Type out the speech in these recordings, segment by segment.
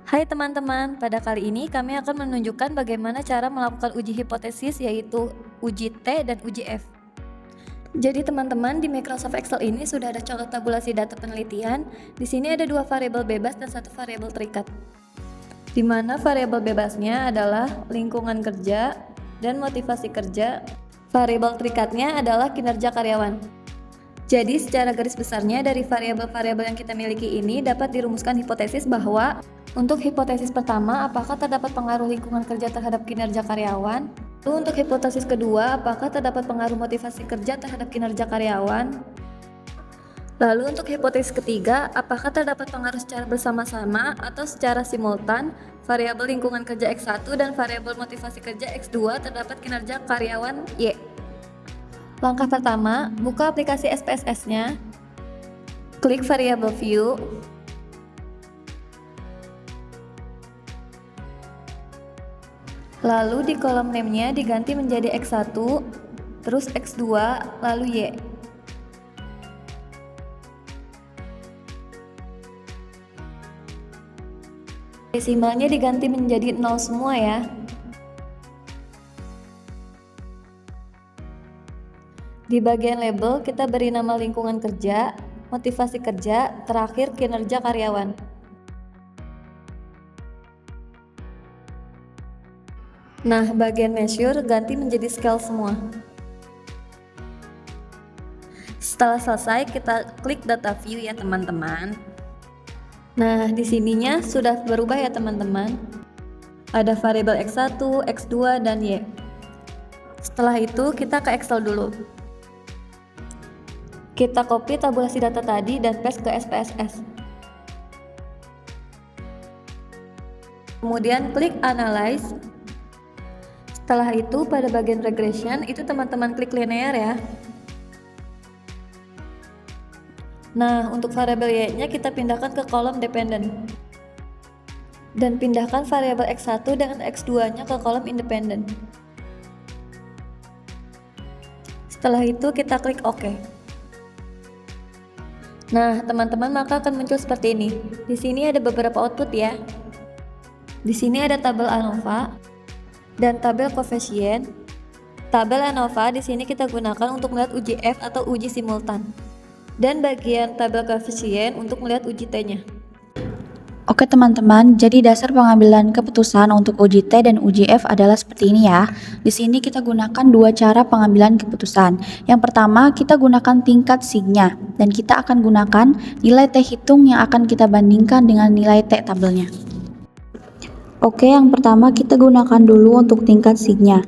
Hai teman-teman, pada kali ini kami akan menunjukkan bagaimana cara melakukan uji hipotesis yaitu uji T dan uji F. Jadi teman-teman, di Microsoft Excel ini sudah ada contoh tabulasi data penelitian. Di sini ada dua variabel bebas dan satu variabel terikat. Di mana variabel bebasnya adalah lingkungan kerja dan motivasi kerja. Variabel terikatnya adalah kinerja karyawan. Jadi secara garis besarnya dari variabel-variabel yang kita miliki ini dapat dirumuskan hipotesis bahwa untuk hipotesis pertama, apakah terdapat pengaruh lingkungan kerja terhadap kinerja karyawan? Lalu untuk hipotesis kedua, apakah terdapat pengaruh motivasi kerja terhadap kinerja karyawan? Lalu untuk hipotesis ketiga, apakah terdapat pengaruh secara bersama-sama atau secara simultan variabel lingkungan kerja X1 dan variabel motivasi kerja X2 terdapat kinerja karyawan Y? Langkah pertama, buka aplikasi SPSS-nya, klik variable view, lalu di kolom name-nya diganti menjadi X1, terus X2, lalu Y. Desimalnya diganti menjadi 0 semua ya. Di bagian label, kita beri nama lingkungan kerja, motivasi kerja, terakhir kinerja karyawan. Nah, bagian measure ganti menjadi scale semua. Setelah selesai, kita klik data view ya teman-teman. Nah, di sininya sudah berubah ya teman-teman. Ada variabel X1, X2, dan Y. Setelah itu, kita ke Excel dulu. Kita copy tabulasi data tadi dan paste ke SPSS. Kemudian klik Analyze. Setelah itu pada bagian Regression itu teman-teman klik Linear ya. Nah, untuk variabel Y-nya kita pindahkan ke kolom Dependent. Dan pindahkan variabel X1 dan X2-nya ke kolom Independent. Setelah itu kita klik OK. Nah, teman-teman, maka akan muncul seperti ini. Di sini ada beberapa output ya. Di sini ada tabel ANOVA dan tabel koefisien. Tabel ANOVA di sini kita gunakan untuk melihat uji F atau uji simultan. Dan bagian tabel koefisien untuk melihat uji T-nya. Oke teman-teman, jadi dasar pengambilan keputusan untuk uji T dan uji F adalah seperti ini ya. Di sini kita gunakan dua cara pengambilan keputusan. Yang pertama, kita gunakan tingkat signya dan kita akan gunakan nilai T hitung yang akan kita bandingkan dengan nilai T tabelnya. Oke, yang pertama kita gunakan dulu untuk tingkat signya.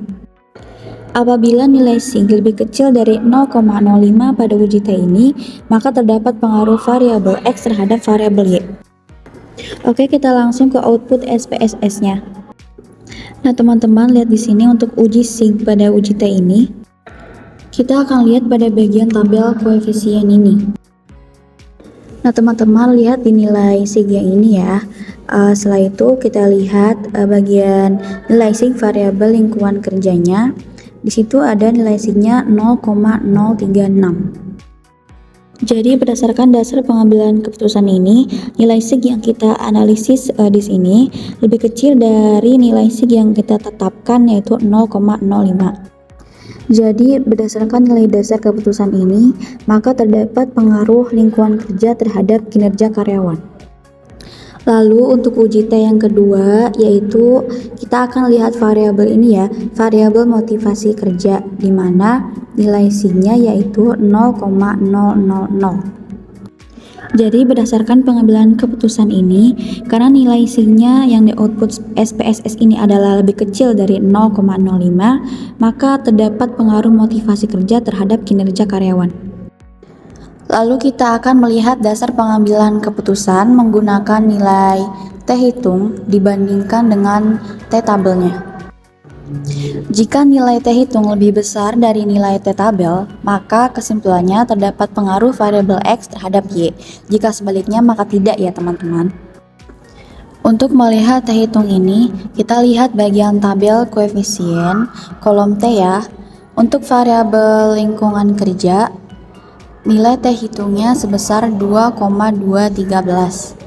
Apabila nilai sig lebih kecil dari 0,05 pada uji T ini, maka terdapat pengaruh variabel X terhadap variabel Y. Oke, kita langsung ke output SPSS-nya. Nah, teman-teman lihat di sini untuk uji sig pada uji T ini, kita akan lihat pada bagian tabel koefisien ini. Nah, teman-teman lihat di nilai sig yang ini ya. Setelah itu kita lihat bagian nilai sig variabel lingkungan kerjanya. Di situ ada nilai signya 0,036. Jadi berdasarkan dasar pengambilan keputusan ini, nilai sig yang kita analisis di sini lebih kecil dari nilai sig yang kita tetapkan yaitu 0,05. Jadi berdasarkan nilai dasar keputusan ini, maka terdapat pengaruh lingkungan kerja terhadap kinerja karyawan. Lalu untuk uji T yang kedua, yaitu kita akan lihat variabel ini ya, variabel motivasi kerja, di mana nilai sig-nya yaitu 0,000. Jadi berdasarkan pengambilan keputusan ini, karena nilai sig-nya yang di output SPSS ini adalah lebih kecil dari 0,05, maka terdapat pengaruh motivasi kerja terhadap kinerja karyawan. Lalu kita akan melihat dasar pengambilan keputusan menggunakan nilai T hitung dibandingkan dengan T tabelnya. Jika nilai T hitung lebih besar dari nilai T tabel, maka kesimpulannya terdapat pengaruh variabel X terhadap Y. Jika sebaliknya maka tidak ya teman-teman. Untuk melihat T hitung ini, kita lihat bagian tabel koefisien kolom T ya. Untuk variabel lingkungan kerja, nilai T hitungnya sebesar 2,213.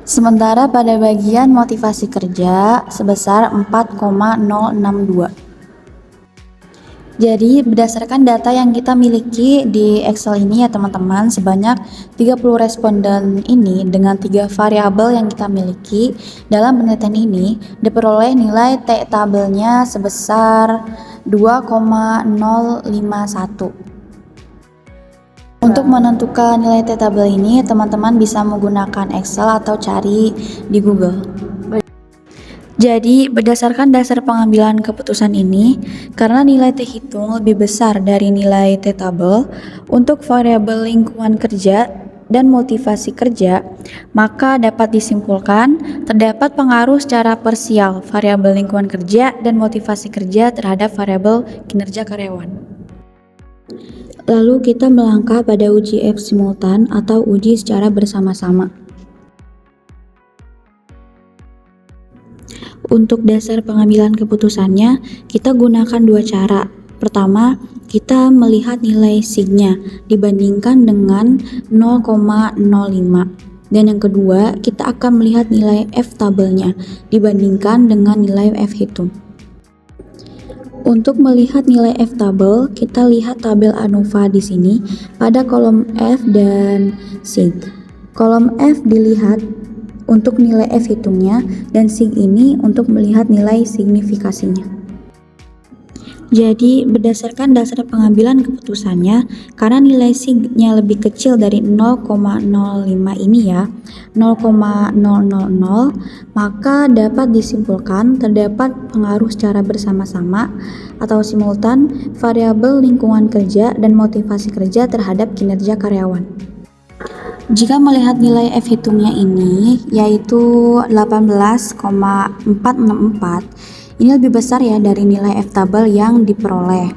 Sementara pada bagian motivasi kerja sebesar 4,062. Jadi berdasarkan data yang kita miliki di Excel ini ya teman-teman, sebanyak 30 responden ini dengan 3 variabel yang kita miliki dalam penelitian ini diperoleh nilai T tabelnya sebesar 2,051. Untuk menentukan nilai T tabel ini, teman-teman bisa menggunakan Excel atau cari di Google. Jadi, berdasarkan dasar pengambilan keputusan ini, karena nilai T hitung lebih besar dari nilai T tabel untuk variabel lingkungan kerja dan motivasi kerja, maka dapat disimpulkan terdapat pengaruh secara parsial variabel lingkungan kerja dan motivasi kerja terhadap variabel kinerja karyawan. Lalu kita melangkah pada uji F simultan atau uji secara bersama-sama. Untuk dasar pengambilan keputusannya, kita gunakan dua cara. Pertama, kita melihat nilai sig-nya dibandingkan dengan 0,05. Dan yang kedua, kita akan melihat nilai F tabelnya dibandingkan dengan nilai F hitung. Untuk melihat nilai F tabel, kita lihat tabel ANOVA di sini pada kolom F dan sig. Kolom F dilihat untuk nilai F hitungnya dan sig ini untuk melihat nilai signifikasinya. Jadi berdasarkan dasar pengambilan keputusannya, karena nilai sig-nya lebih kecil dari 0,05 ini ya, 0,000, maka dapat disimpulkan terdapat pengaruh secara bersama-sama atau simultan variabel lingkungan kerja dan motivasi kerja terhadap kinerja karyawan. Jika melihat nilai F hitungnya ini yaitu 18,464, ini lebih besar ya dari nilai F tabel yang diperoleh.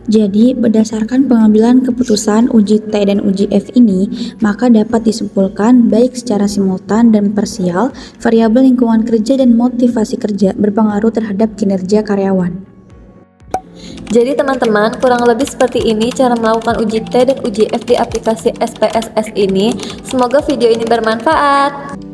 Jadi berdasarkan pengambilan keputusan uji T dan uji F ini, maka dapat disimpulkan baik secara simultan dan parsial variabel lingkungan kerja dan motivasi kerja berpengaruh terhadap kinerja karyawan. Jadi teman-teman, kurang lebih seperti ini cara melakukan uji T dan uji F di aplikasi SPSS ini. Semoga video ini bermanfaat.